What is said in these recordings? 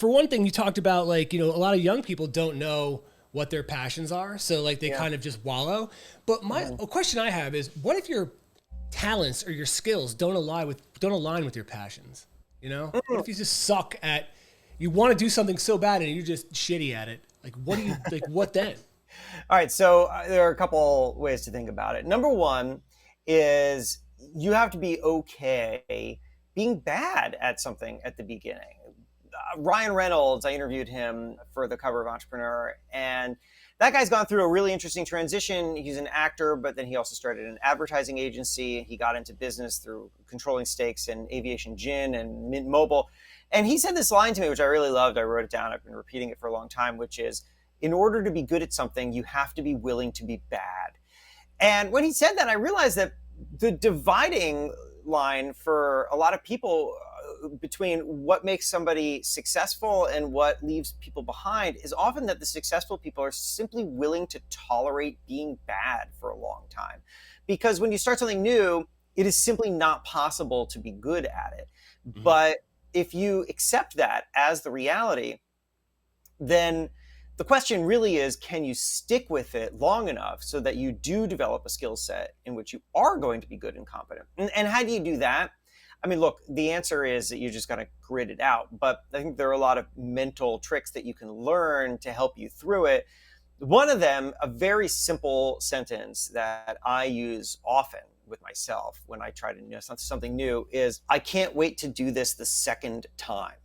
for one thing, you talked about like, a lot of young people don't know what their passions are. So like they Yeah. kind of just wallow. But a question I have is, what if your talents or your skills don't align with your passions? What if you just suck at, you want to do something so bad and you're just shitty at it? Like, what then? All right, so there are a couple ways to think about it. Number one is you have to be okay being bad at something at the beginning. Ryan Reynolds, I interviewed him for the cover of Entrepreneur, and that guy's gone through a really interesting transition. He's an actor, but then he also started an advertising agency. He got into business through controlling stakes in Aviation Gin and Mint Mobile. And he said this line to me, which I really loved. I wrote it down. I've been repeating it for a long time, which is, in order to be good at something, you have to be willing to be bad. And when he said that, I realized that the dividing line for a lot of people between what makes somebody successful and what leaves people behind is often that the successful people are simply willing to tolerate being bad for a long time. Because when you start something new, it is simply not possible to be good at it. Mm-hmm. But if you accept that as the reality, then the question really is, can you stick with it long enough so that you do develop a skill set in which you are going to be good and competent? And how do you do that? I mean, look, the answer is that you just got to grit it out. But I think there are a lot of mental tricks that you can learn to help you through it. One of them, a very simple sentence that I use often with myself when I try to know something new is, I can't wait to do this the second time.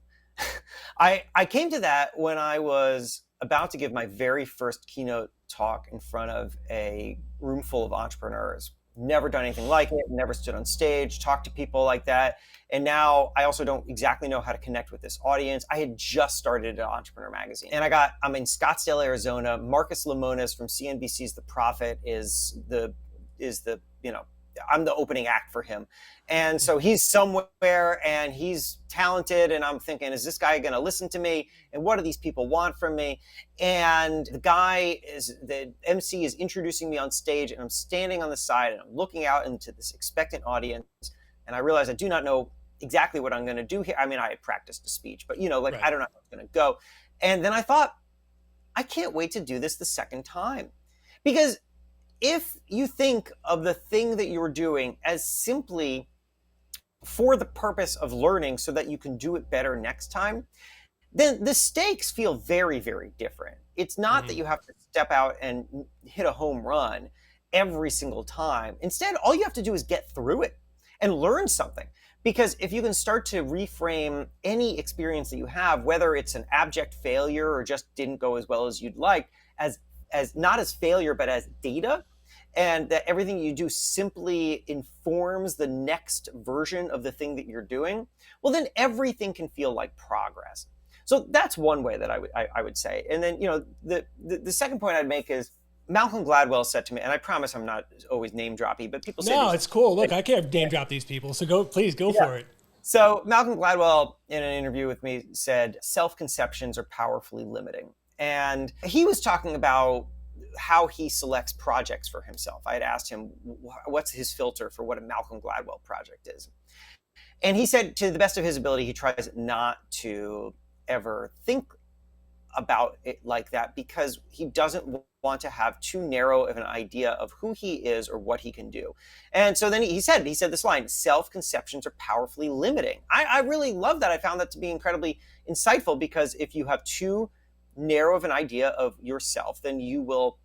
I came to that when I was about to give my very first keynote talk in front of a room full of entrepreneurs. Never done anything like it, never stood on stage, talked to people like that. And now I also don't exactly know how to connect with this audience. I had just started at Entrepreneur Magazine, and I'm in Scottsdale, Arizona. Marcus Lemonis from CNBC's The Profit is the I'm the opening act for him. And so he's somewhere and he's talented. And I'm thinking, is this guy going to listen to me? And what do these people want from me? And the MC is introducing me on stage, and I'm standing on the side and I'm looking out into this expectant audience. And I realize I do not know exactly what I'm going to do here. I mean, I had practiced a speech, but right. I don't know how it's going to go. And then I thought, I can't wait to do this the second time. Because if you think of the thing that you're doing as simply for the purpose of learning so that you can do it better next time, then the stakes feel very, very different. It's not that you have to step out and hit a home run every single time. Instead, all you have to do is get through it and learn something. Because if you can start to reframe any experience that you have, whether it's an abject failure or just didn't go as well as you'd like, as not as failure, but as data, and that everything you do simply informs the next version of the thing that you're doing, well, then everything can feel like progress. So that's one way that I would say. And then, the second point I'd make is, Malcolm Gladwell said to me, and I promise I'm not always name droppy, but people say, no, it's cool. Look, I can't name drop these people. So please go for it. So Malcolm Gladwell, in an interview with me, said, self-conceptions are powerfully limiting. And he was talking about how he selects projects for himself. I had asked him, what's his filter for what a Malcolm Gladwell project is? And he said, to the best of his ability, he tries not to ever think about it like that, because he doesn't want to have too narrow of an idea of who he is or what he can do. And so then he said this line, self-conceptions are powerfully limiting. I really love that. I found that to be incredibly insightful, because if you have too narrow of an idea of yourself, then you will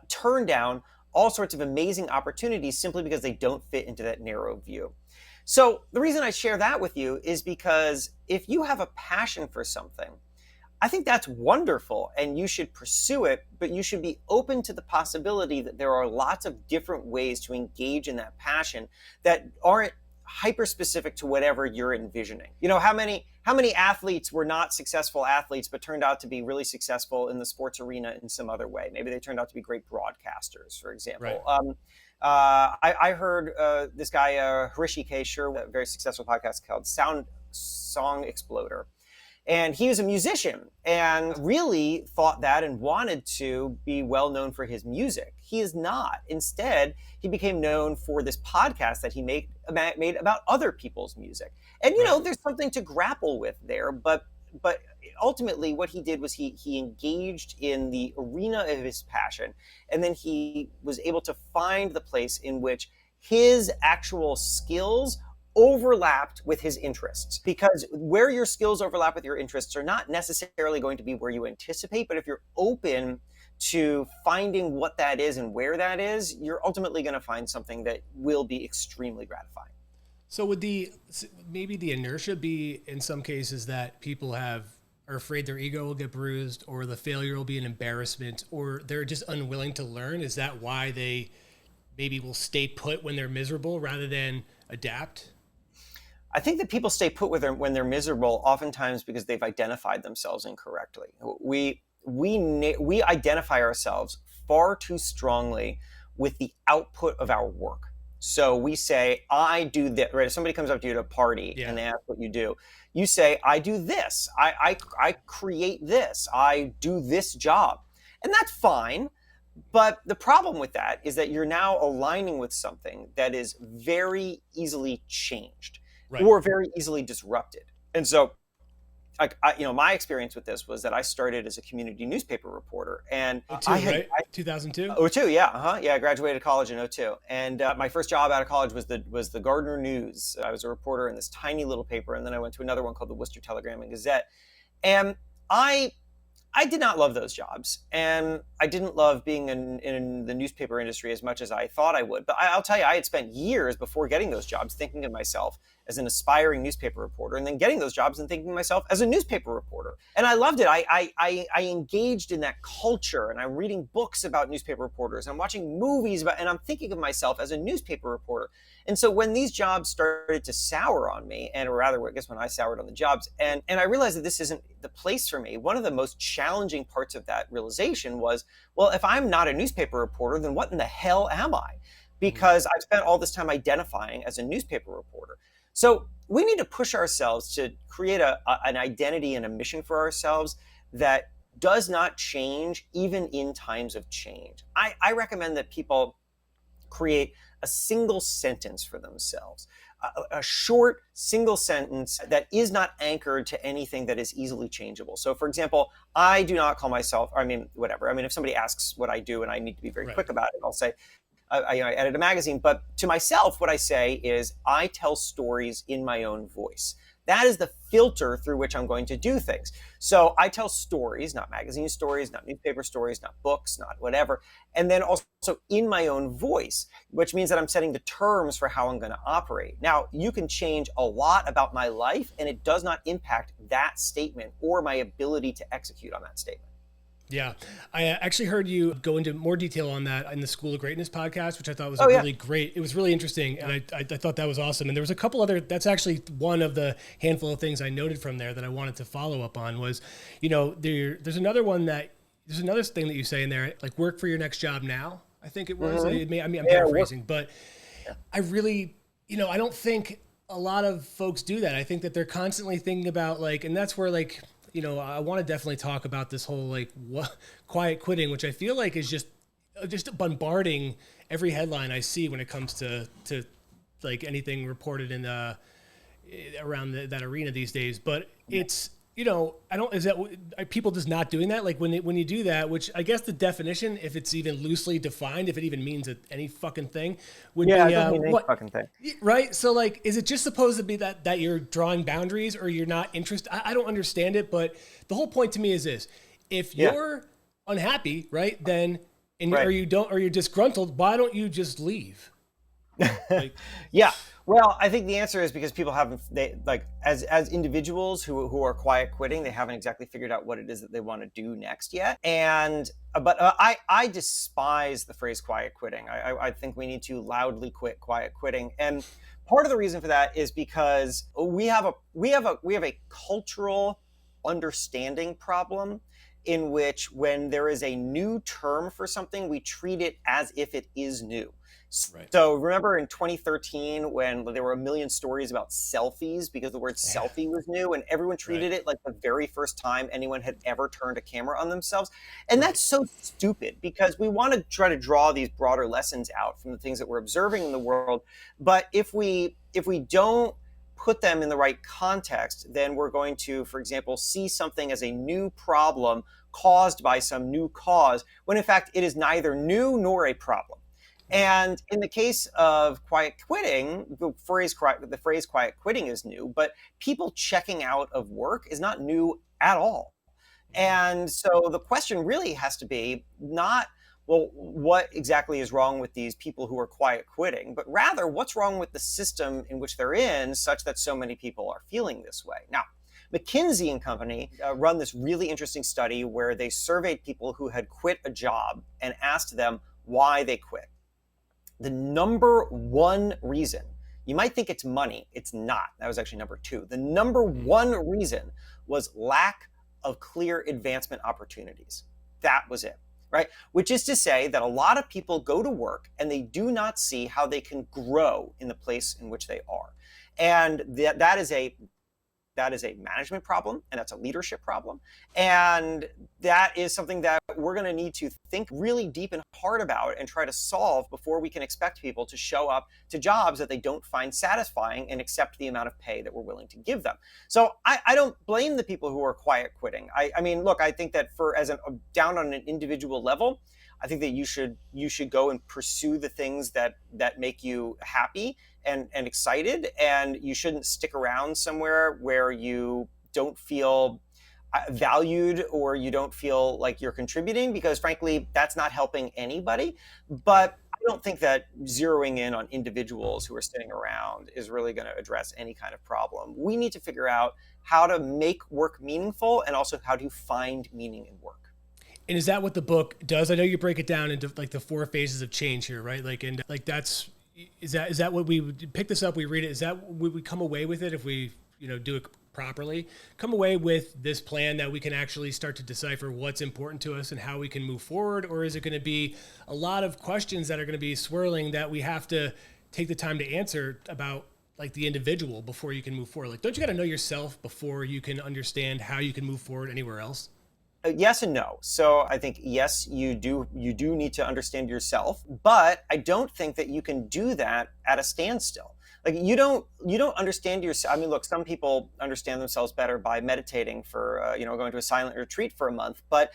turn down all sorts of amazing opportunities simply because they don't fit into that narrow view. So the reason I share that with you is because if you have a passion for something, I think that's wonderful and you should pursue it, but you should be open to the possibility that there are lots of different ways to engage in that passion that aren't hyper-specific to whatever you're envisioning. How many athletes were not successful athletes but turned out to be really successful in the sports arena in some other way? Maybe they turned out to be great broadcasters, for example. Right. I heard this guy, Hrishi K. Sher, a very successful podcast called Song Exploder. And he was a musician and really thought that and wanted to be well known for his music. He is not. Instead, he became known for this podcast that he made about other people's music. And Right. there's something to grapple with there, but ultimately what he did was he engaged in the arena of his passion, and then he was able to find the place in which his actual skills overlapped with his interests, because where your skills overlap with your interests are not necessarily going to be where you anticipate, but if you're open to finding what that is and where that is, you're ultimately going to find something that will be extremely gratifying. So would maybe the inertia be in some cases that people are afraid their ego will get bruised, or the failure will be an embarrassment, or they're just unwilling to learn? Is that why they maybe will stay put when they're miserable rather than adapt? I think that people stay put when they're miserable, oftentimes because they've identified themselves incorrectly. We identify ourselves far too strongly with the output of our work. So we say, I do this, right? If somebody comes up to you at a party and they ask what you do, you say, I do this, I create this, I do this job. And that's fine. But the problem with that is that you're now aligning with something that is very easily changed, right, or very easily disrupted. And so my experience with this was that I started as a community newspaper reporter, and 2002. 2002, yeah, yeah. I graduated college in 2002, and my first job out of college was the Gardner News. I was a reporter in this tiny little paper, and then I went to another one called the Worcester Telegram and Gazette, and I did not love those jobs, and I didn't love being in the newspaper industry as much as I thought I would. But I'll tell you, I had spent years before getting those jobs thinking of myself as an aspiring newspaper reporter, and then getting those jobs and thinking of myself as a newspaper reporter. And I loved it. I engaged in that culture, and I'm reading books about newspaper reporters, and I'm watching movies and I'm thinking of myself as a newspaper reporter. And so when these jobs started to sour on me, or rather, I guess when I soured on the jobs, and I realized that this isn't the place for me, one of the most challenging parts of that realization was, well, if I'm not a newspaper reporter, then what in the hell am I? Because I've spent all this time identifying as a newspaper reporter. So we need to push ourselves to create an identity and a mission for ourselves that does not change even in times of change. I recommend that people create a single sentence for themselves, a short single sentence that is not anchored to anything that is easily changeable. So for example, I do not call myself, whatever. If somebody asks what I do and I need to be very quick about it, I'll say, I edit a magazine. But to myself, what I say is, I tell stories in my own voice. That is the filter through which I'm going to do things. So I tell stories, not magazine stories, not newspaper stories, not books, not whatever. And then also in my own voice, which means that I'm setting the terms for how I'm going to operate. Now, you can change a lot about my life, and it does not impact that statement or my ability to execute on that statement. Yeah, I actually heard you go into more detail on that in the School of Greatness podcast, which I thought was really great. It was really interesting, and I thought that was awesome. And there was a couple other, that's actually one of the handful of things I noted from there that I wanted to follow up on was, there's another thing that you say in there, like work for your next job now, I think it was. I'm paraphrasing, but I really, I don't think a lot of folks do that. I think that they're constantly thinking about and that's where I want to definitely talk about this whole quiet quitting, which I feel like is just bombarding every headline I see when it comes to anything reported in around that arena these days. But it's people just not doing that? When you do that, which I guess the definition, if it's even loosely defined, if it even means any fucking thing, would be it doesn't mean any fucking thing. Right? So is it just supposed to be that you're drawing boundaries or you're not interested? I don't understand it, but the whole point to me is this: if you're unhappy, right, then or you're disgruntled, why don't you just leave? Yeah. Well, I think the answer is because people as individuals who are quiet quitting, they haven't exactly figured out what it is that they want to do next yet. But I despise the phrase quiet quitting. I think we need to loudly quit quiet quitting. And part of the reason for that is because we have a cultural understanding problem in which when there is a new term for something, we treat it as if it is new. Right. So remember in 2013 when there were a million stories about selfies because the word Yeah. selfie was new and everyone treated Right. it like the very first time anyone had ever turned a camera on themselves. And Right. that's so stupid because we want to try to draw these broader lessons out from the things that we're observing in the world. But if we don't put them in the right context, then we're going to, for example, see something as a new problem caused by some new cause, when in fact it is neither new nor a problem. Right. And in the case of quiet quitting, the phrase quiet quitting is new, but people checking out of work is not new at all. And so the question really has to be not, well, what exactly is wrong with these people who are quiet quitting, but rather what's wrong with the system in which they're in such that so many people are feeling this way. Now, McKinsey and Company run this really interesting study where they surveyed people who had quit a job and asked them why they quit. The number one reason, you might think it's money, it's not. That was actually number two. The number one reason was lack of clear advancement opportunities. That was it, right? Which is to say that a lot of people go to work and they do not see how they can grow in the place in which they are. And that is a management problem and that's a leadership problem. And that is something that we're going to need to think really deep and hard about and try to solve before we can expect people to show up to jobs that they don't find satisfying and accept the amount of pay that we're willing to give them. So I don't blame the people who are quiet quitting. I mean, look, I think that down on an individual level, I think that you should go and pursue the things that make you happy and excited, and you shouldn't stick around somewhere where you don't feel valued or you don't feel like you're contributing, because frankly, that's not helping anybody. But I don't think that zeroing in on individuals who are sitting around is really going to address any kind of problem. We need to figure out how to make work meaningful and also how to find meaning in work. And is that what the book does? I know you break it down into like the 4 phases of change here, right? Like, and like is that what we pick this up? We read it. Is that what we come away with it if we do it properly? Come away with this plan that we can actually start to decipher what's important to us and how we can move forward, or is it going to be a lot of questions that are going to be swirling that we have to take the time to answer about like the individual before you can move forward? Like, don't you got to know yourself before you can understand how you can move forward anywhere else? Yes and no. So I think yes, you do need to understand yourself, but I don't think that you can do that at a standstill. Like you don't understand yourself. I mean, look, some people understand themselves better by meditating for going to a silent retreat for a month, but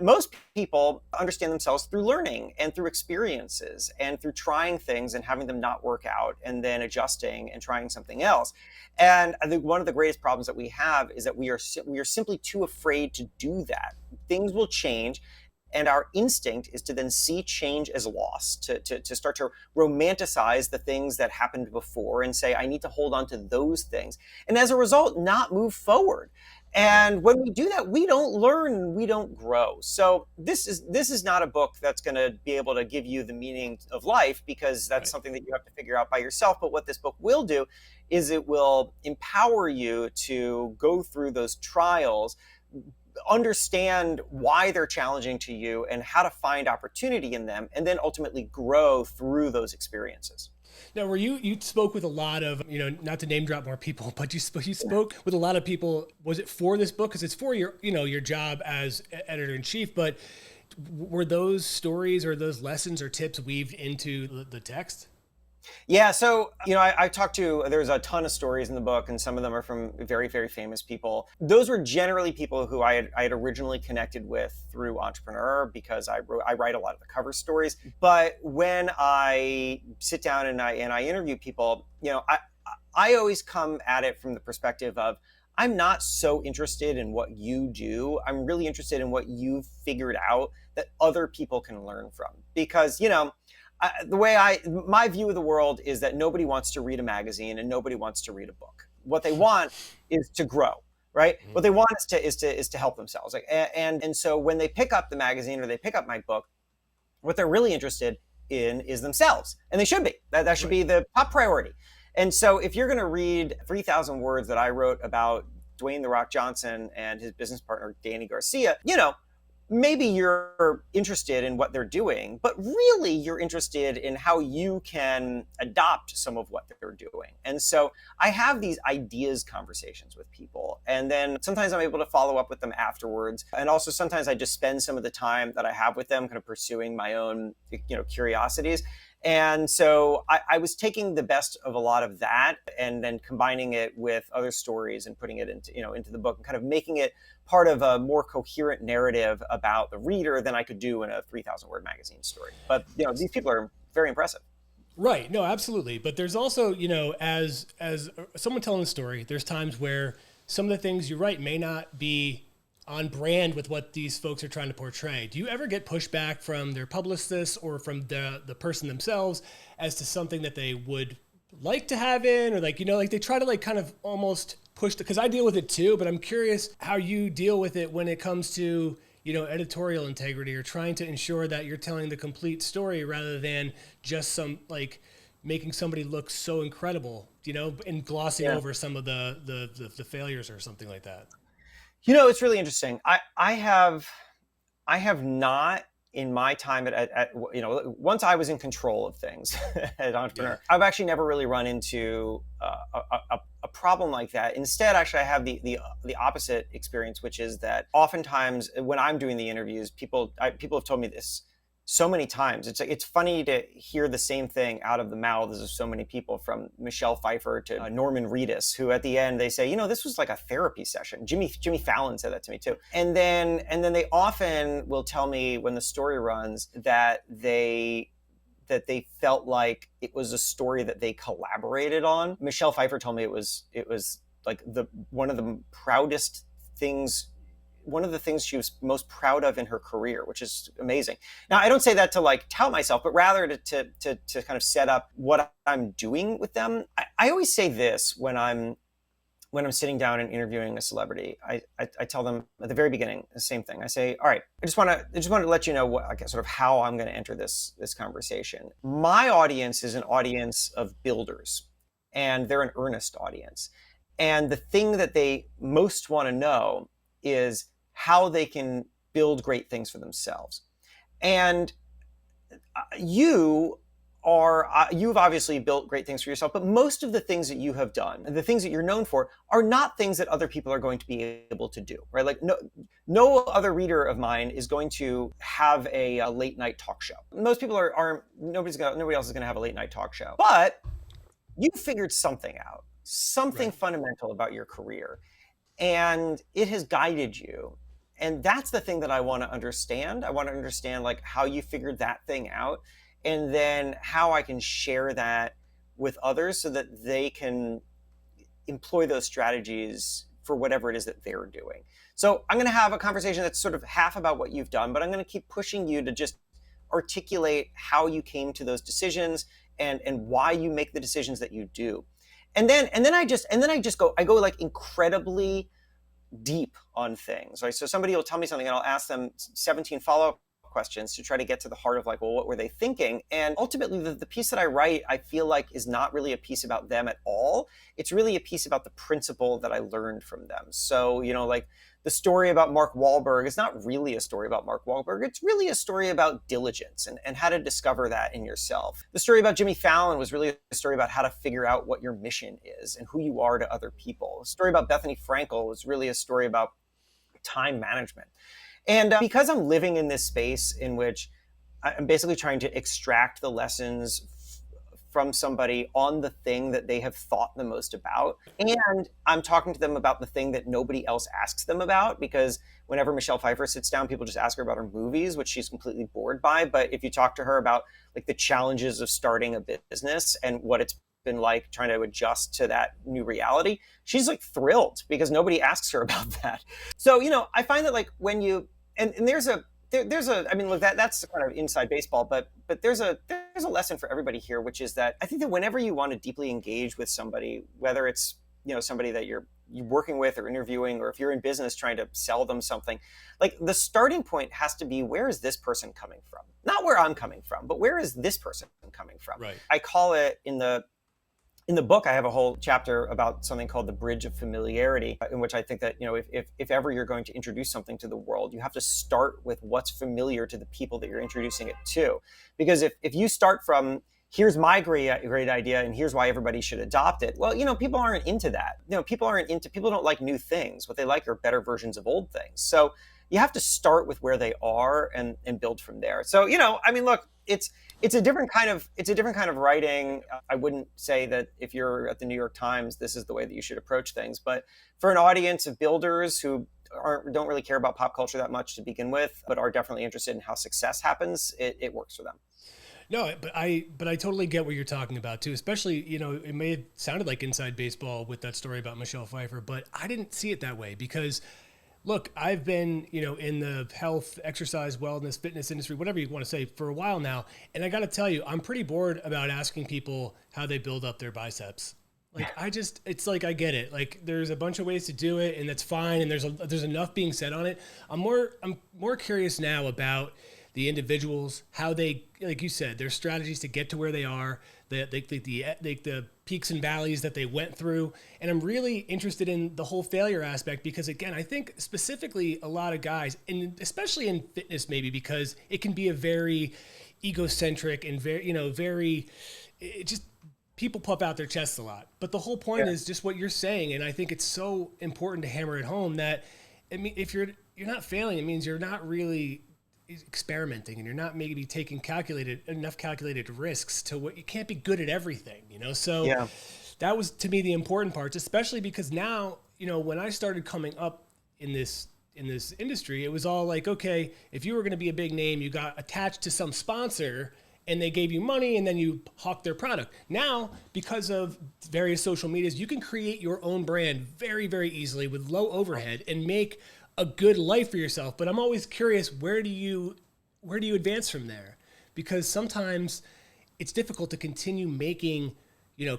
most people understand themselves through learning and through experiences and through trying things and having them not work out and then adjusting and trying something else. And I think one of the greatest problems that we have is that we are simply too afraid to do that. Things will change. And our instinct is to then see change as loss, to start to romanticize the things that happened before and say, I need to hold on to those things. And as a result, not move forward. And when we do that, we don't learn, we don't grow. So this is not a book that's going to be able to give you the meaning of life, because that's something that you have to figure out by yourself. But what this book will do is it will empower you to go through those trials, understand why they're challenging to you and how to find opportunity in them, and then ultimately grow through those experiences. Now, were you spoke with a lot of, not to name drop more people, but you spoke with a lot of people. Was it for this book? Because it's for your job as editor in chief, but were those stories or those lessons or tips weaved into the text? Yeah, so there's a ton of stories in the book, and some of them are from very, very famous people. Those were generally people who I had originally connected with through Entrepreneur, because I write a lot of the cover stories. But when I sit down and I interview people, I always come at it from the perspective of, I'm not so interested in what you do. I'm really interested in what you've figured out that other people can learn from, because my view of the world is that nobody wants to read a magazine and nobody wants to read a book. What they want is to grow, right? Mm-hmm. What they want is to help themselves. And so when they pick up the magazine or they pick up my book, what they're really interested in is themselves, and they should be. That should be the top priority. And so if you're going to read 3,000 words that I wrote about Dwayne "The Rock" Johnson and his business partner Danny Garcia, maybe you're interested in what they're doing, but really you're interested in how you can adopt some of what they're doing. And so I have these ideas conversations with people, and then sometimes I'm able to follow up with them afterwards. And also sometimes I just spend some of the time that I have with them kind of pursuing my own, curiosities. And so I was taking the best of a lot of that and then combining it with other stories and putting it into the book and kind of making it part of a more coherent narrative about the reader than I could do in a 3,000 word magazine story. But these people are very impressive. Right. No, absolutely. But there's also, as someone telling a story, there's times where some of the things you write may not be on brand with what these folks are trying to portray. Do you ever get pushback from their publicists or from the person themselves as to something that they would like to have in, or like they try to like kind of almost push because I deal with it too, but I'm curious how you deal with it when it comes to, editorial integrity or trying to ensure that you're telling the complete story rather than just some like making somebody look so incredible, and glossing over some of the failures or something like that. It's really interesting. I have not in my time at once I was in control of things as an entrepreneur. Yeah. I've actually never really run into a problem like that. Instead, actually, I have the opposite experience, which is that oftentimes when I'm doing the interviews, people have told me this so many times. It's funny to hear the same thing out of the mouths of so many people, from Michelle Pfeiffer to Norman Reedus, who at the end they say, this was like a therapy session. Jimmy Fallon said that to me too. And then they often will tell me when the story runs that they felt like it was a story that they collaborated on. Michelle Pfeiffer told me it was like one of the things she was most proud of in her career, which is amazing. Now, I don't say that to like tout myself, but rather to kind of set up what I'm doing with them. I always say this when I'm sitting down and interviewing a celebrity. I tell them at the very beginning the same thing. I say, all right, I just want to let you know what, I guess, sort of how I'm going to enter this conversation. My audience is an audience of builders, and they're an earnest audience. And the thing that they most want to know is how they can build great things for themselves. And you've obviously built great things for yourself, but most of the things that you have done and the things that you're known for are not things that other people are going to be able to do, right? Like no other reader of mine is going to have a late night talk show. Most people nobody else is going to have a late night talk show, but you figured something out, something fundamental about your career, and it has guided you. And that's the thing that I want to understand. I want to understand like how you figured that thing out, and then how I can share that with others so that they can employ those strategies for whatever it is that they're doing. So I'm going to have a conversation that's sort of half about what you've done, but I'm going to keep pushing you to just articulate how you came to those decisions and why you make the decisions that you do. And then I go like incredibly deep on things, right? So somebody will tell me something and I'll ask them 17 follow-up questions to try to get to the heart of like, well, what were they thinking? And ultimately the piece that I write, I feel like is not really a piece about them at all. It's really a piece about the principle that I learned from them. So, like the story about Mark Wahlberg is not really a story about Mark Wahlberg. It's really a story about diligence and how to discover that in yourself. The story about Jimmy Fallon was really a story about how to figure out what your mission is and who you are to other people. The story about Bethany Frankel was really a story about time management. And because I'm living in this space in which I'm basically trying to extract the lessons from somebody on the thing that they have thought the most about, and I'm talking to them about the thing that nobody else asks them about, because whenever Michelle Pfeiffer sits down, people just ask her about her movies, which she's completely bored by. But if you talk to her about like the challenges of starting a business and what it's been like trying to adjust to that new reality, she's like thrilled because nobody asks her about that. So, I find that like when you, and there's a, I mean, look, that's kind of inside baseball, but there's a lesson for everybody here, which is that I think that whenever you want to deeply engage with somebody, whether it's, somebody that you're working with or interviewing, or if you're in business trying to sell them something, like the starting point has to be, where is this person coming from? Not where I'm coming from, but where is this person coming from? Right. I call it in the In the book, I have a whole chapter about something called the bridge of familiarity, in which I think that, if ever you're going to introduce something to the world, you have to start with what's familiar to the people that you're introducing it to. Because if you start from, here's my great idea and here's why everybody should adopt it, well, people aren't into that. People don't like new things. What they like are better versions of old things. So you have to start with where they are and build from there. So, look, it's a different kind of writing. I wouldn't say that if you're at the New York Times, this is the way that you should approach things. But for an audience of builders who don't really care about pop culture that much to begin with, but are definitely interested in how success happens, it works for them. No, but I totally get what you're talking about too. Especially, it may have sounded like inside baseball with that story about Michelle Pfeiffer, but I didn't see it that way because, look, I've been, in the health, exercise, wellness, fitness industry, whatever you want to say, for a while now. And I got to tell you, I'm pretty bored about asking people how they build up their biceps. Like, it's like, I get it. Like, there's a bunch of ways to do it and that's fine. And there's enough being said on it. I'm more curious now about the individuals, how they, like you said, their strategies to get to where they are, the peaks and valleys that they went through. And I'm really interested in the whole failure aspect because, again, I think specifically a lot of guys, and especially in fitness maybe, because it can be a very egocentric and just people puff out their chests a lot. But the whole point is just what you're saying. And I think it's so important to hammer it home that, I mean, if you're not failing, it means you're not really experimenting and you're not maybe taking enough calculated risks to what you can't be good at everything, so that was to me the important parts, especially because now, when I started coming up in this industry, it was all like, okay, if you were going to be a big name, you got attached to some sponsor and they gave you money and then you hawked their product. Now, because of various social medias, you can create your own brand very, very easily with low overhead and make a good life for yourself. But I'm always curious, where do you advance from there? Because sometimes it's difficult to continue making,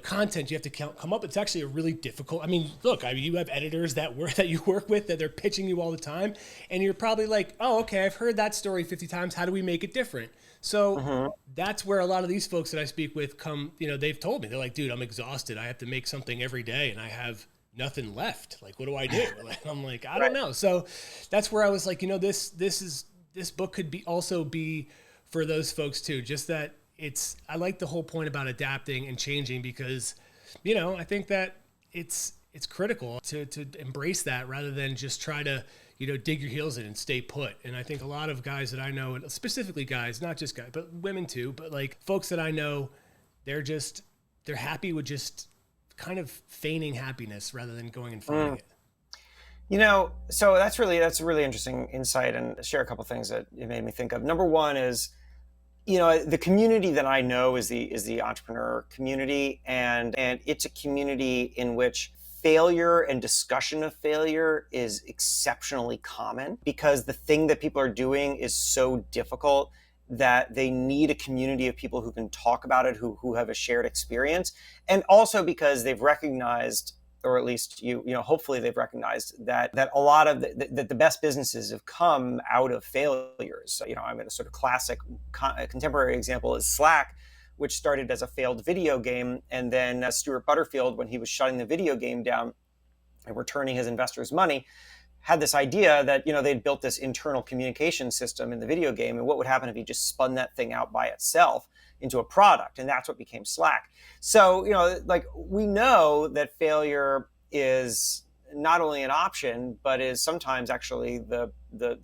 content. You have to come up. It's actually a really difficult. I mean, look, you have editors that you work with that they're pitching you all the time, and you're probably like, oh, okay, I've heard that story 50 times. How do we make it different? So that's where a lot of these folks that I speak with come. They've told me, they're like, dude, I'm exhausted. I have to make something every day, and I have nothing left. Like, what do I do? I'm like, I don't know. So that's where I was like, this book could also be for those folks too. Just that I like the whole point about adapting and changing because, I think that it's critical to embrace that rather than just try to, dig your heels in and stay put. And I think a lot of guys that I know, and specifically guys, not just guys, but women too, but like folks that I know, they're happy with just kind of feigning happiness rather than going and finding it. So that's a really interesting insight, and share a couple things that it made me think of. Number one is, the community that I know is the entrepreneur community, and it's a community in which failure and discussion of failure is exceptionally common because the thing that people are doing is so difficult that they need a community of people who can talk about it, who have a shared experience. And also because they've recognized, or at least hopefully they've recognized that a lot of the best businesses have come out of failures. I mean, a sort of classic contemporary example is Slack, which started as a failed video game. And then Stuart Butterfield, when he was shutting the video game down and returning his investors' money, had this idea that, they'd built this internal communication system in the video game, and what would happen if you just spun that thing out by itself into a product, and that's what became Slack. So, we know that failure is not only an option, but is sometimes actually the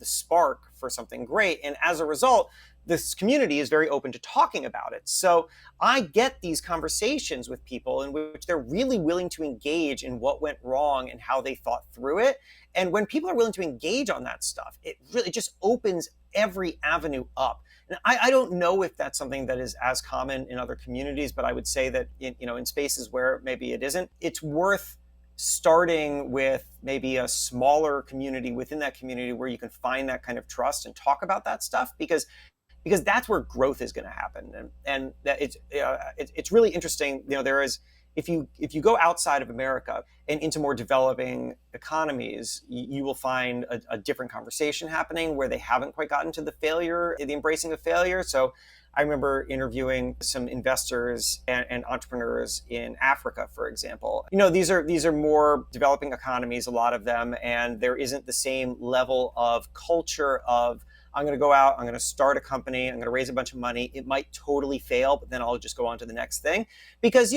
spark for something great. And as a result, this community is very open to talking about it. So I get these conversations with people in which they're really willing to engage in what went wrong and how they thought through it. And when people are willing to engage on that stuff, it really just opens every avenue up. And I don't know if that's something that is as common in other communities, but I would say that in spaces where maybe it isn't, it's worth starting with maybe a smaller community within that community where you can find that kind of trust and talk about that stuff, because that's where growth is going to happen. And that it's really interesting. There is if you go outside of America and into more developing economies, you will find a different conversation happening where they haven't quite gotten to the embracing of failure. So I remember interviewing some investors and entrepreneurs in Africa, for example. These are more developing economies, a lot of them, and there isn't the same level of culture of, I'm going to go out, I'm going to start a company, I'm going to raise a bunch of money. It might totally fail, but then I'll just go on to the next thing. Because,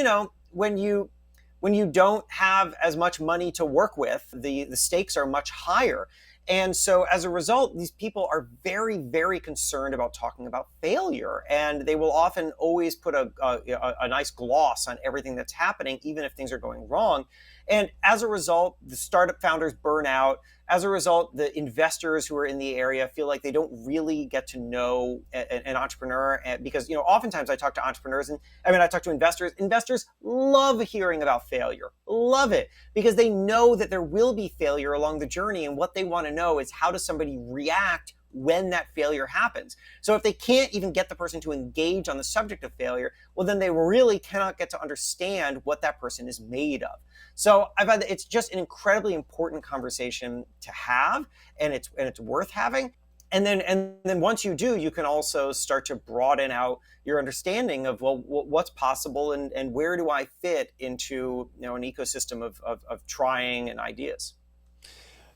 when you don't have as much money to work with, the stakes are much higher. And so as a result, these people are very, very concerned about talking about failure. And they will often always put a nice gloss on everything that's happening, even if things are going wrong. And as a result, the startup founders burn out. As a result, the investors who are in the area feel like they don't really get to know an entrepreneur. Because, oftentimes I talk to entrepreneurs I talk to investors. Investors love hearing about failure, love it, because they know that there will be failure along the journey. And what they want to know is, how does somebody react when that failure happens? So if they can't even get the person to engage on the subject of failure, well, then they really cannot get to understand what that person is made of. So I find that it's just an incredibly important conversation to have, and it's worth having. And then once you do, you can also start to broaden out your understanding of, well, what's possible and where do I fit into an ecosystem of trying and ideas.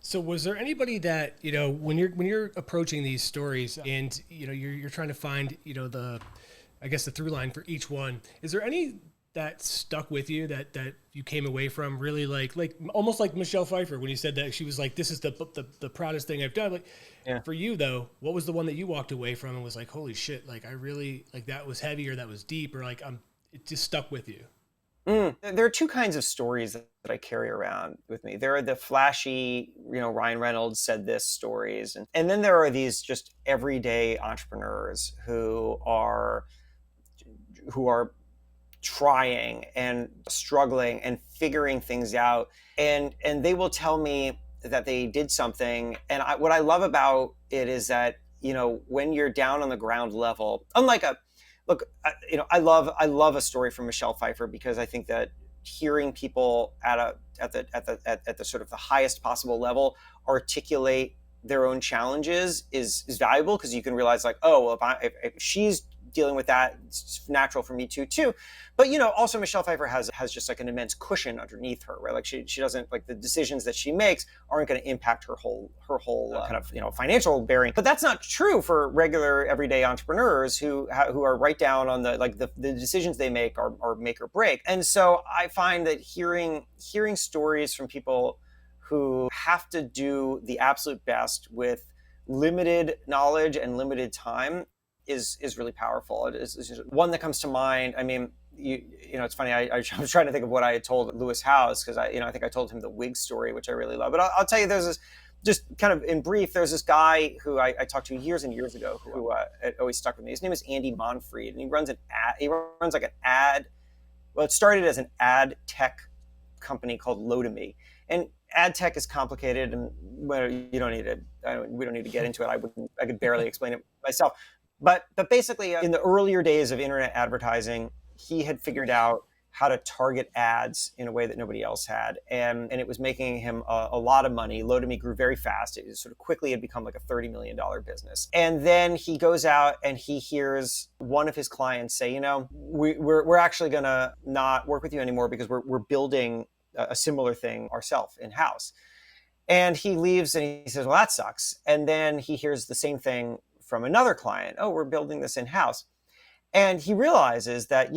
So was there anybody that, when you're approaching these stories and, you're trying to find, I guess the through line for each one, is there any that stuck with you that you came away from really like almost like Michelle Pfeiffer, when you said that she was like, this is the proudest thing I've done. Like, yeah. For you though, what was the one that you walked away from and was like, holy shit, like I really, like that was heavy, or that was deep, or like it just stuck with you? There are two kinds of stories that I carry around with me. There are the flashy, Ryan Reynolds said this stories. And then there are these just everyday entrepreneurs who are trying and struggling and figuring things out. And they will tell me that they did something. And what I love about it is that, when you're down on the ground level, unlike I love a story from Michelle Pfeiffer, because I think that hearing people at the sort of the highest possible level articulate their own challenges is valuable, because you can realize like, oh, well, if she's dealing with that, it's natural for me too. But also Michelle Pfeiffer has just like an immense cushion underneath her, right? Like she doesn't, like, the decisions that she makes aren't going to impact her whole kind of financial bearing. But that's not true for regular everyday entrepreneurs who are right down on the decisions they make are make or break. And so I find that hearing stories from people who have to do the absolute best with limited knowledge and limited time is really powerful. It is one that comes to mind. I mean, it's funny. I was trying to think of what I had told Lewis Howes, because I think I told him the wig story, which I really love. But I'll tell you, there's this, just kind of in brief, there's this guy who I talked to years and years ago who it always stuck with me. His name is Andy Monfried, and he runs like an ad. Well, it started as an ad tech company called Lotame. And ad tech is complicated, and we don't need to get into it. I could barely explain it myself. But basically, in the earlier days of internet advertising, he had figured out how to target ads in a way that nobody else had. And it was making him a lot of money. Lotame grew very fast. It sort of quickly had become like a $30 million business. And then he goes out and he hears one of his clients say, we're actually going to not work with you anymore, because we're building a similar thing ourselves in-house. And he leaves and he says, well, that sucks. And then he hears the same thing from another client. Oh, we're building this in-house. And he realizes that,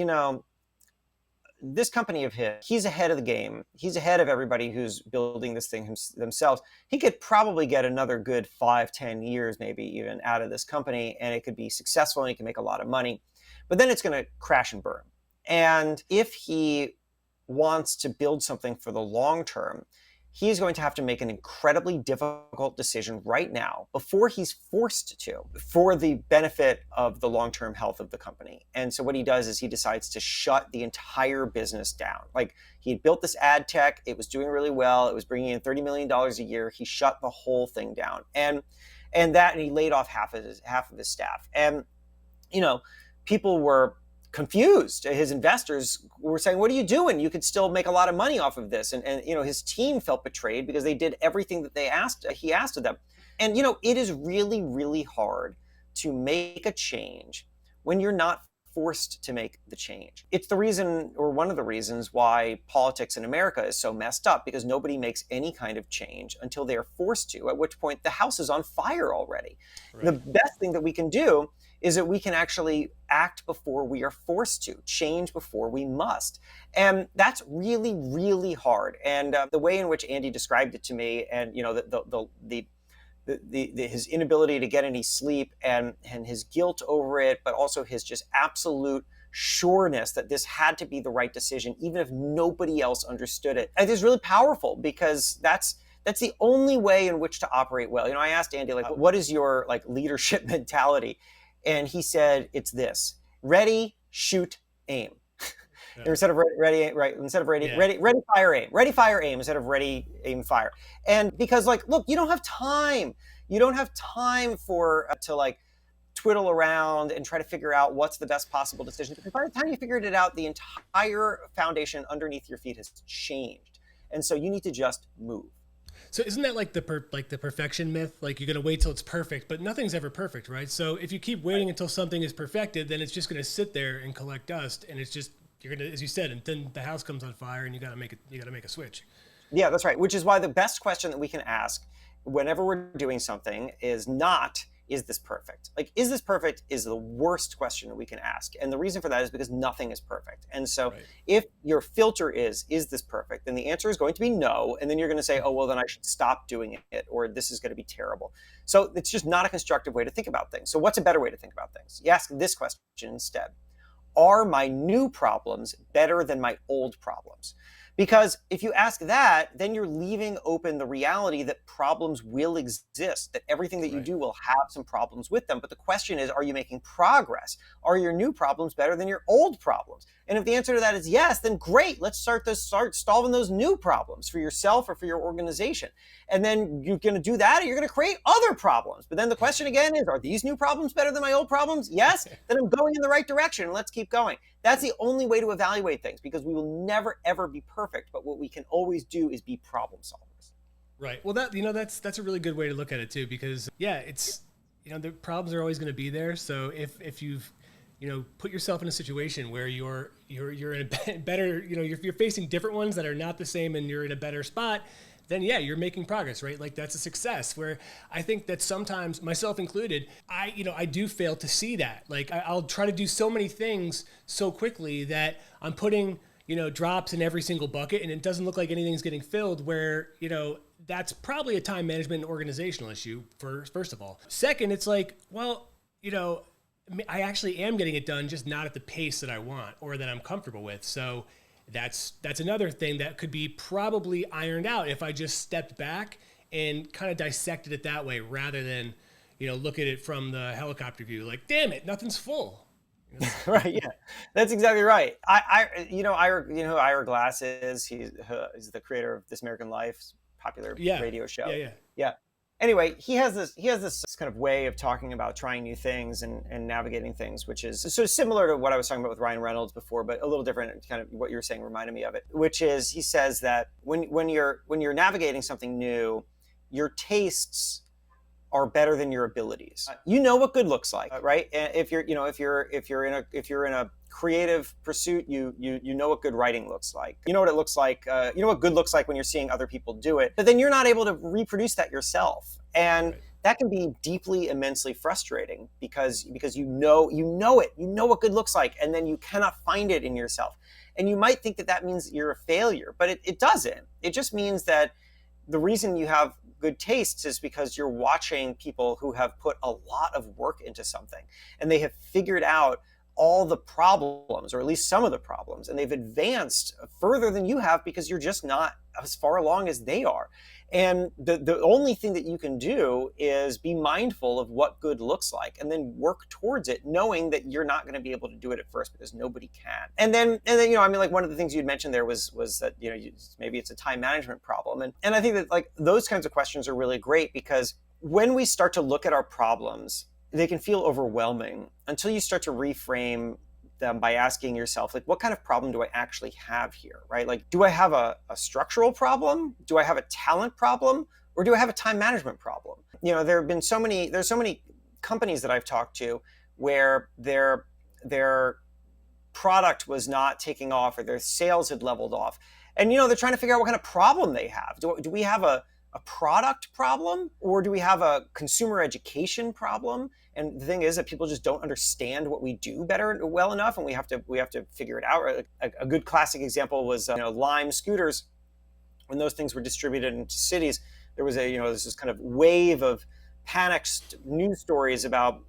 this company of his, he's ahead of the game. He's ahead of everybody who's building this thing themselves. He could probably get another good 5-10 years, maybe even, out of this company, and it could be successful and he can make a lot of money. But then it's going to crash and burn. And if he wants to build something for the long term, he's going to have to make an incredibly difficult decision right now, before he's forced to, for the benefit of the long-term health of the company. And so what he does is he decides to shut the entire business down. Like, he had built this ad tech, it was doing really well, it was bringing in $30 million a year. He shut the whole thing down, and he laid off half of his staff. And people were confused. His investors were saying, what are you doing? You could still make a lot of money off of this. And his team felt betrayed because they did everything that he asked of them. And, it is really, really hard to make a change when you're not forced to make the change. It's the reason, or one of the reasons, why politics in America is so messed up, because nobody makes any kind of change until they are forced to, at which point the house is on fire already. Right. The best thing that we can do is that we can actually act before we are forced to, change before we must. And that's really, really hard. And the way in which Andy described it to me, and his inability to get any sleep and his guilt over it, but also his just absolute sureness that this had to be the right decision, even if nobody else understood it. It is really powerful, because that's the only way in which to operate well. I asked Andy, what is your leadership mentality? And he said, it's this: ready, shoot, aim. Yeah. Instead of ready, fire, aim. Ready, fire, aim instead of ready, aim, fire. And because look, you don't have time. You don't have time to twiddle around and try to figure out what's the best possible decision. Because by the time you figured it out, the entire foundation underneath your feet has changed. And so you need to just move. So isn't that like the perfection myth? Like, you're going to wait till it's perfect, but nothing's ever perfect, right? So if you keep waiting until something is perfected, then it's just going to sit there and collect dust, and it's just, you're going to, as you said, and then the house comes on fire, and you got to make a switch. Yeah, that's right. Which is why the best question that we can ask whenever we're doing something is not, is this perfect? Is this perfect is the worst question that we can ask. And the reason for that is because nothing is perfect. And so if your filter is this perfect? Then the answer is going to be no. And then you're going to say, oh, well, then I should stop doing it, or this is going to be terrible. So it's just not a constructive way to think about things. So what's a better way to think about things? You ask this question instead: are my new problems better than my old problems? Because if you ask that, then you're leaving open the reality that problems will exist, that everything that you do will have some problems with them. But the question is, are you making progress? Are your new problems better than your old problems? And if the answer to that is yes, then great. Let's start solving those new problems for yourself or for your organization. And then you're going to do that, or you're going to create other problems. But then the question again is, are these new problems better than my old problems? Yes, then I'm going in the right direction. Let's keep going. That's the only way to evaluate things, because we will never, ever be perfect. But what we can always do is be problem solvers. Right. Well, that's a really good way to look at it too, because it's, the problems are always going to be there. So if you've, put yourself in a situation where you're in a better, you're facing different ones that are not the same, and you're in a better spot, then you're making progress, right? That's a success. Where I think that sometimes, myself included, I do fail to see that. I'll try to do so many things so quickly that I'm putting, drops in every single bucket, and it doesn't look like anything's getting filled, where, that's probably a time management and organizational issue first of all. Second, it's I actually am getting it done, just not at the pace that I want or that I'm comfortable with. So that's another thing that could be probably ironed out if I just stepped back and kind of dissected it that way, rather than, look at it from the helicopter view. Damn it, nothing's full. Right. Yeah, that's exactly right. Ira Glass is. He's the creator of This American Life, popular radio show. Yeah. Anyway, he has this kind of way of talking about trying new things and navigating things, which is sort of similar to what I was talking about with Ryan Reynolds before, but a little different. Kind of what you were saying reminded me of it, which is, he says that when you're navigating something new, your tastes are better than your abilities. You know what good looks like, right? And if you're in a creative pursuit, you know what good writing looks like. You know what it looks like. You know what good looks like when you're seeing other people do it. But then you're not able to reproduce that yourself, and that can be deeply, immensely frustrating, because you know what good looks like, and then you cannot find it in yourself. And you might think that means you're a failure, but it doesn't. It just means that the reason you have good tastes is because you're watching people who have put a lot of work into something, and they have figured out all the problems, or at least some of the problems, and they've advanced further than you have, because you're just not as far along as they are. And the only thing that you can do is be mindful of what good looks like, and then work towards it, knowing that you're not going to be able to do it at first, because nobody can. And then one of the things you'd mentioned there was that maybe it's a time management problem, and I think that those kinds of questions are really great, because when we start to look at our problems, they can feel overwhelming until you start to reframe them by asking yourself, like, what kind of problem do I actually have here, right? Like, do I have a structural problem? Do I have a talent problem? Or do I have a time management problem? There's so many companies that I've talked to where their product was not taking off or their sales had leveled off. And, they're trying to figure out what kind of problem they have. Do we have a product problem, or do we have a consumer education problem? And the thing is that people just don't understand what we do well enough, and we have to figure it out. A good classic example was Lime scooters. When those things were distributed into cities, there was this kind of wave of panicked news stories about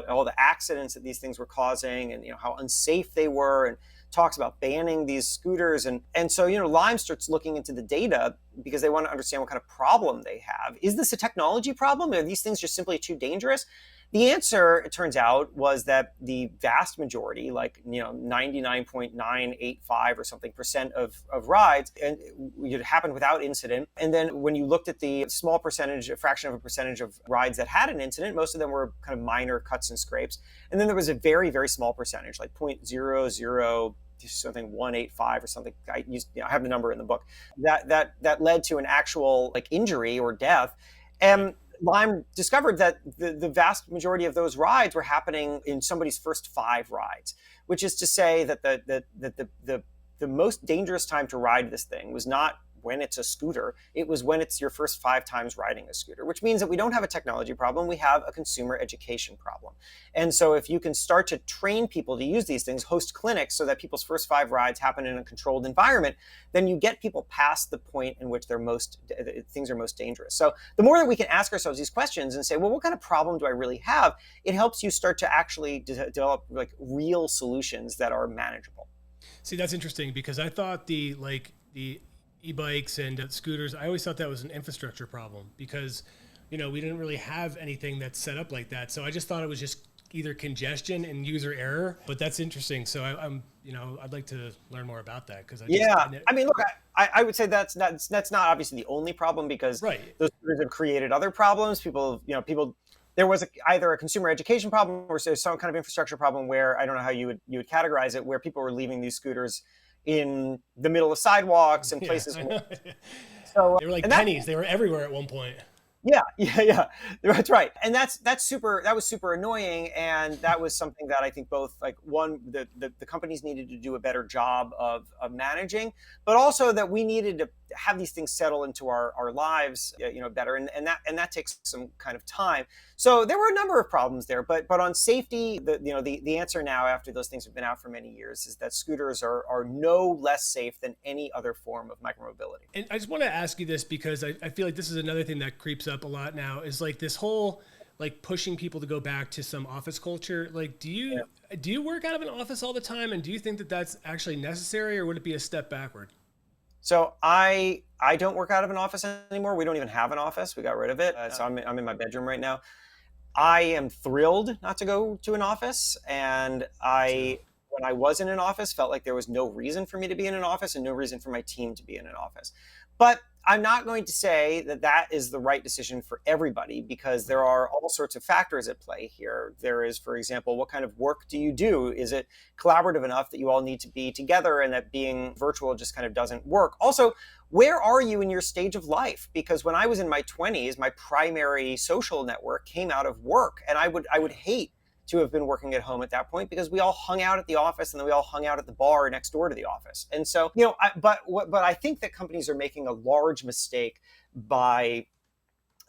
all the accidents that these things were causing, and how unsafe they were, and talks about banning these scooters. And so Lime starts looking into the data because they want to understand what kind of problem they have. Is this a technology problem? Are these things just simply too dangerous? The answer, it turns out, was that the vast majority, like 99.985 or something percent of rides, and it happened without incident. And then when you looked at the small percentage, a fraction of a percentage of rides that had an incident, most of them were kind of minor cuts and scrapes. And then there was a very, very small percentage, like 0.00 something 185 or something. I have the number in the book that led to an actual like injury or death. And Lime discovered that the vast majority of those rides were happening in somebody's first 5 rides, which is to say that the most dangerous time to ride this thing was not when it's a scooter. It was when it's your first 5 times riding a scooter, which means that we don't have a technology problem. We have a consumer education problem. And so if you can start to train people to use these things, host clinics so that people's first 5 rides happen in a controlled environment, then you get people past the point in which things are most dangerous. So the more that we can ask ourselves these questions and say, well, what kind of problem do I really have? It helps you start to actually develop like real solutions that are manageable. See, that's interesting because I thought the e-bikes and scooters, I always thought that was an infrastructure problem because, we didn't really have anything that's set up like that. So I just thought it was just either congestion and user error, but that's interesting. So I'm I'd like to learn more about that because I mean, look, I would say that's not obviously the only problem because right. Those scooters have created other problems. People, there was either a consumer education problem or some kind of infrastructure problem where I don't know how you would categorize it, where people were leaving these scooters in the middle of sidewalks and places. So they were like pennies. They were everywhere at one point. Yeah. That's right. And that was super annoying. And that was something that I think both the companies needed to do a better job of managing, but also that we needed to have these things settle into our lives, better. And that takes some kind of time. So there were a number of problems there, but on safety, the answer now after those things have been out for many years is that scooters are no less safe than any other form of micromobility. And I just want to ask you this because I feel like this is another thing that creeps up a lot now is like this whole like pushing people to go back to some office culture. Like, do you work out of an office all the time, and do you think that that's actually necessary, or would it be a step backward? So I don't work out of an office anymore. We don't even have an office. We got rid of it. So I'm in my bedroom right now. I am thrilled not to go to an office, and when I was in an office, felt like there was no reason for me to be in an office and no reason for my team to be in an office. But I'm not going to say that is the right decision for everybody because there are all sorts of factors at play here. There is, for example, what kind of work do you do? Is it collaborative enough that you all need to be together and that being virtual just kind of doesn't work? Also, where are you in your stage of life? Because when I was in my 20s, my primary social network came out of work, and I would hate to have been working at home at that point because we all hung out at the office and then we all hung out at the bar next door to the office. And so, but I think that companies are making a large mistake by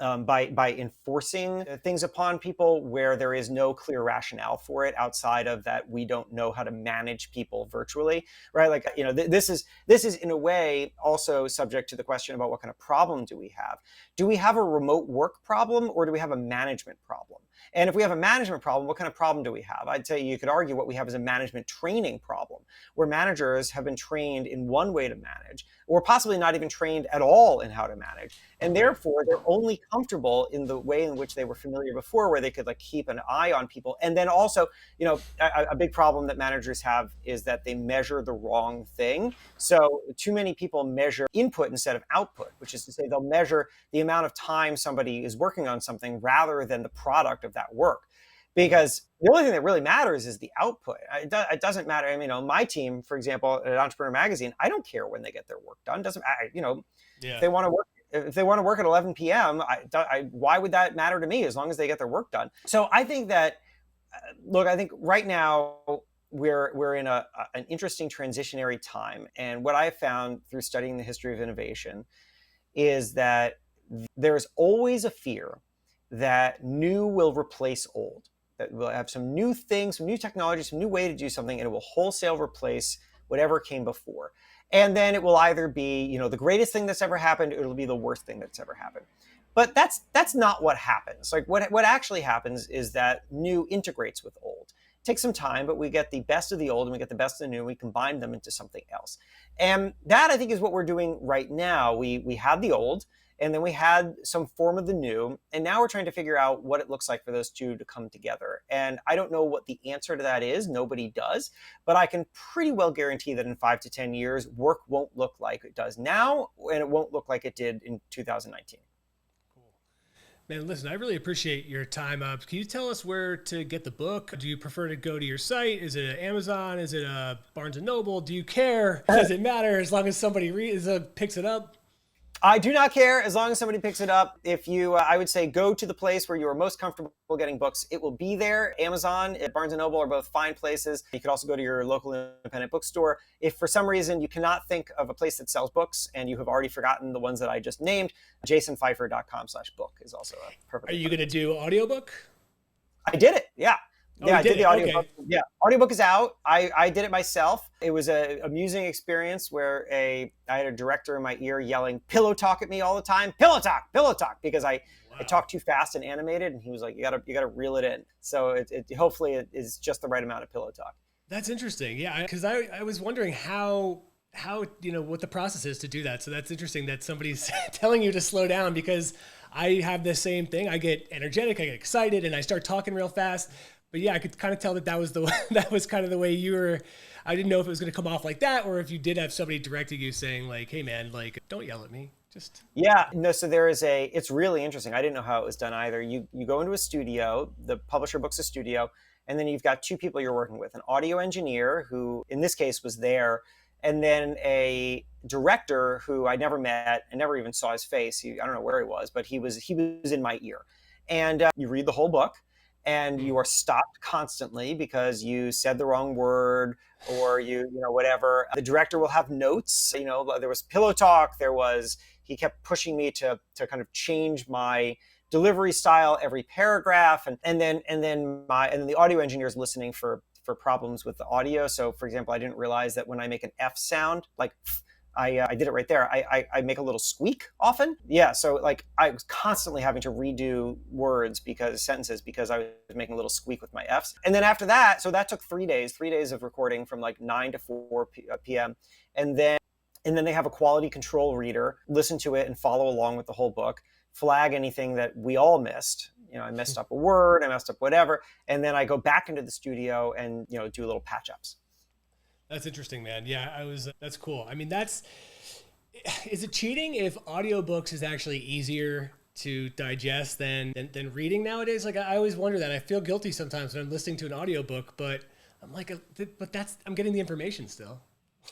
enforcing things upon people where there is no clear rationale for it outside of that we don't know how to manage people virtually, right? Like, this is in a way also subject to the question about what kind of problem do we have? Do we have a remote work problem or do we have a management problem? And if we have a management problem, what kind of problem do we have? I'd say you could argue what we have is a management training problem, where managers have been trained in one way to manage, or possibly not even trained at all in how to manage. And therefore, they're only comfortable in the way in which they were familiar before, where they could like keep an eye on people. And then also, a big problem that managers have is that they measure the wrong thing. So too many people measure input instead of output, which is to say they'll measure the amount of time somebody is working on something rather than the product of that work. because the only thing that really matters is the output. It doesn't matter. I mean, my team, for example, at Entrepreneur Magazine, I don't care when they get their work done. Doesn't Yeah. if they want to work. If they want to work at 11 p.m., why would that matter to me as long as they get their work done? So I think that, look, I think right now we're in an interesting transitionary time. And what I found through studying the history of innovation is that there's always a fear that new will replace old, that we'll have some new things, some new technology, some new way to do something, and it will wholesale replace whatever came before. And then it will either be, the greatest thing that's ever happened, or it'll be the worst thing that's ever happened. But that's not what happens. Like what actually happens is that new integrates with old. It takes some time, but we get the best of the old and we get the best of the new, and we combine them into something else. And that, I think, is what we're doing right now. We had the old, and then we had some form of the new, and now we're trying to figure out what it looks like for those two to come together. And I don't know what the answer to that is. Nobody does. But I can pretty well guarantee that in 5 to 10 years, work won't look like it does now, and it won't look like it did in 2019. Man, listen, I really appreciate your time. Can you tell us where to get the book? Do you prefer to go to your site? Is it Amazon? Is it Barnes & Noble? Do you care? Does it matter as long as somebody picks it up? I do not care as long as somebody picks it up. If you, I would say, go to the place where you are most comfortable getting books. It will be there. Amazon and Barnes & Noble are both fine places. You could also go to your local independent bookstore. If for some reason you cannot think of a place that sells books and you have already forgotten the ones that I just named, jasonpfeiffer.com/book is also a perfect. Are you going to do audiobook? I did it. Yeah. Yeah, I did the audiobook. Okay. Yeah, audiobook is out. I did it myself. It was an amusing experience where I had a director in my ear yelling pillow talk at me all the time. Pillow talk, because I talk too fast and animated, and he was like, you gotta reel it in. So it hopefully it is just the right amount of pillow talk. That's interesting. Yeah, because I was wondering how what the process is to do that. So that's interesting that somebody's telling you to slow down, because I have the same thing. I get energetic, I get excited, and I start talking real fast. But yeah, I could kind of tell that was kind of the way you were. I didn't know if it was going to come off like that, or if you did have somebody directing you saying like, "Hey man, like don't yell at me." Just yeah, no. So it's really interesting. I didn't know how it was done either. You go into a studio, the publisher books a studio, and then you've got two people you're working with: an audio engineer who, in this case, was there, and then a director who I never met and never even saw his face. I don't know where he was, but he was in my ear. And you read the whole book. And you are stopped constantly because you said the wrong word, or whatever. The director will have notes. There was pillow talk. He kept pushing me to kind of change my delivery style every paragraph, and then the audio engineer is listening for problems with the audio. So, for example, I didn't realize that when I make an F sound, like I did it right there. I make a little squeak often. Yeah. So like I was constantly having to redo sentences because I was making a little squeak with my Fs. And then after that, so that took 3 days of recording from like 9 to 4 p.m. And then they have a quality control reader, listen to it and follow along with the whole book, flag anything that we all missed. I messed up a word, I messed up whatever. And then I go back into the studio and, do little patch ups. That's interesting, man. Yeah, that's cool. I mean, is it cheating if audiobooks is actually easier to digest than reading nowadays? Like, I always wonder that. I feel guilty sometimes when I'm listening to an audiobook, but I'm like, I'm getting the information still.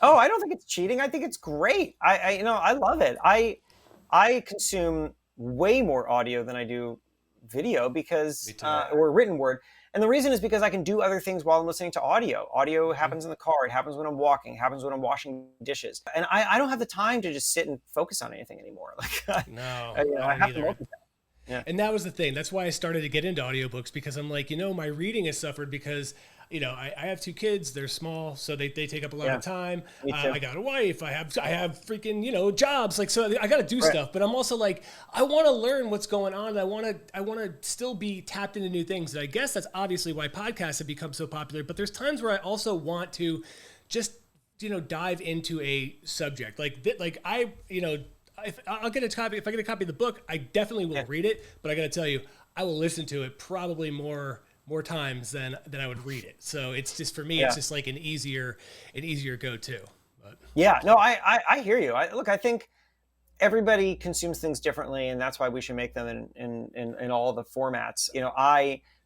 Oh, I don't think it's cheating. I think it's great. I love it. I consume way more audio than I do video because, or written word. And the reason is because I can do other things while I'm listening to audio. Audio happens in the car. It happens when I'm walking. It happens when I'm washing dishes. And I don't have the time to just sit and focus on anything anymore. Like, no, I have to multitask. Yeah. And that was the thing. That's why I started to get into audiobooks, because I'm like, my reading has suffered because, I have 2 kids. They're small, so they take up a lot of time. I got a wife. I have freaking, jobs. Like, so I got to do stuff. But I'm also like, I want to learn what's going on. I want to still be tapped into new things. And I guess that's obviously why podcasts have become so popular. But there's times where I also want to just, dive into a subject if I get a copy of the book, I definitely will read it. But I got to tell you, I will listen to it probably more times than I would read it. So it's just, for me, it's just like an easier go-to. But. Yeah, no, I hear you. I think everybody consumes things differently, and that's why we should make them in all the formats.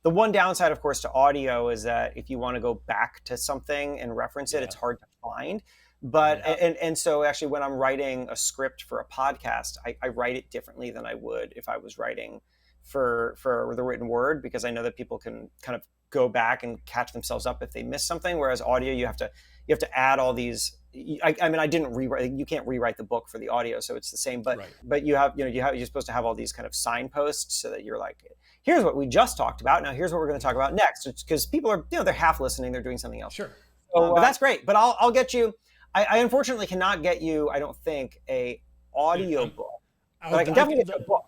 The one downside, of course, to audio is that if you want to go back to something and reference it, it's hard to find. But and so actually, when I'm writing a script for a podcast, I write it differently than I would if I was writing for the written word, because I know that people can kind of go back and catch themselves up if they miss something. Whereas audio, you have to add all these. I mean, I didn't rewrite. You can't rewrite the book for the audio, so it's the same. But but you're supposed to have all these kind of signposts so that you're like, here's what we just talked about. Now here's what we're going to talk about next. Because people are, they're half listening. They're doing something else. Sure. So, but that's great. But I'll get you. I unfortunately cannot get you, I don't think, a audio book. But I can definitely get you a book.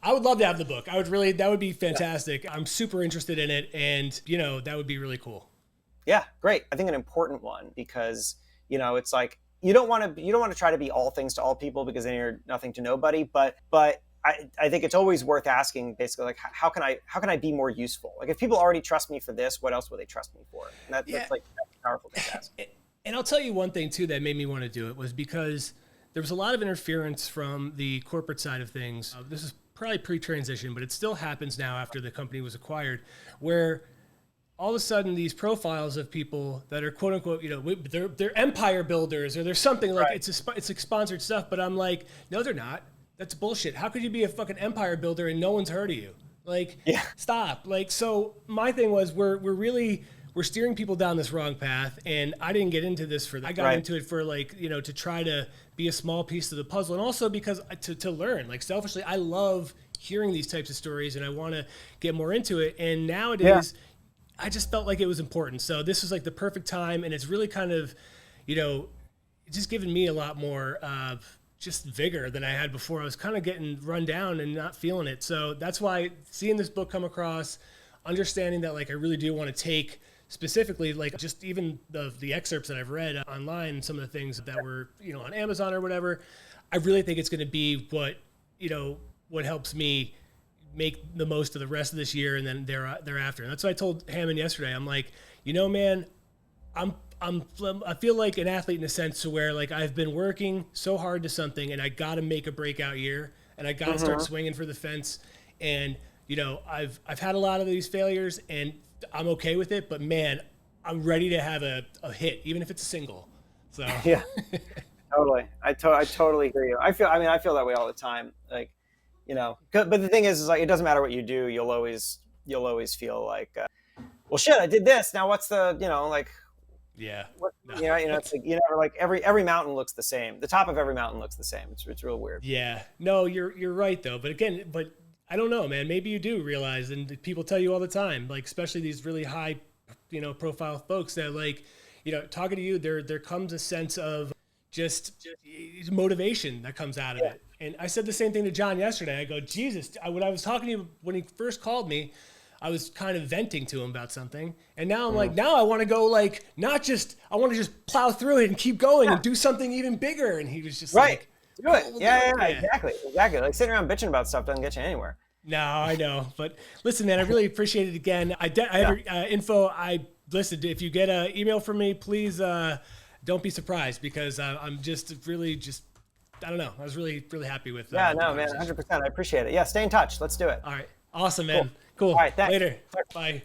I would love to have the book. That would be fantastic. I'm super interested in it, and that would be really cool. Yeah, great. I think an important one, because it's like you don't want to try to be all things to all people, because then you're nothing to nobody. But I think it's always worth asking, basically, like, how can I be more useful? Like, if people already trust me for this, what else will they trust me for? And that's a powerful thing to ask. And I'll tell you one thing too that made me want to do it was because there was a lot of interference from the corporate side of things. This is probably pre-transition, but it still happens now after the company was acquired, where all of a sudden these profiles of people that are quote unquote, they're empire builders, or there's something like it's like sponsored stuff. But I'm like, no, they're not. That's bullshit. How could you be a fucking empire builder and no one's heard of you? Like, stop. Like, so my thing was we're steering people down this wrong path, and I didn't get into this for that. I got into it for to try to be a small piece of the puzzle, and also because to learn. Like, selfishly, I love hearing these types of stories, and I want to get more into it. And nowadays, I just felt like it was important. So this was like the perfect time, and it's really kind of, just given me a lot more just vigor than I had before. I was kind of getting run down and not feeling it. So that's why seeing this book come across, understanding that like I really do want to take specifically, like, just even the excerpts that I've read online, some of the things that were, on Amazon or whatever, I really think it's going to be what helps me make the most of the rest of this year and then thereafter. And that's what I told Hammond yesterday. I'm like, man, I feel like an athlete in a sense, to where like I've been working so hard to something, and I got to make a breakout year, and I got to start swinging for the fence. And I've had a lot of these failures, and I'm okay with it, but man, I'm ready to have a hit, even if it's a single. So yeah, totally. I totally hear you. I feel that way all the time. Like, but the thing is like, it doesn't matter what you do. You'll always feel like, well, shit, I did this. Now what's the, like, it's like, never, like, every mountain looks the same. The top of every mountain looks the same. It's real weird. Yeah, no, you're right though. But again, I don't know, man. Maybe you do realize, and people tell you all the time, like, especially these really high, profile folks, that like, talking to you, there comes a sense of just motivation that comes out of it. And I said the same thing to John yesterday. I go, Jesus, when I was talking to you, when he first called me, I was kind of venting to him about something. And now I'm like, now I want to go, like, I want to just plow through it and keep going and do something even bigger. And he was just like, do it. Yeah, exactly. Like, sitting around bitching about stuff doesn't get you anywhere. No, I know. But listen, man, I really appreciate it again. I have info. Listen, if you get an email from me, please don't be surprised, because I'm just really I don't know. I was really, really happy with that. Yeah, no, man, 100%. I appreciate it. Yeah, stay in touch. Let's do it. All right. Awesome, man. Cool. All right, thanks. Later. Bye.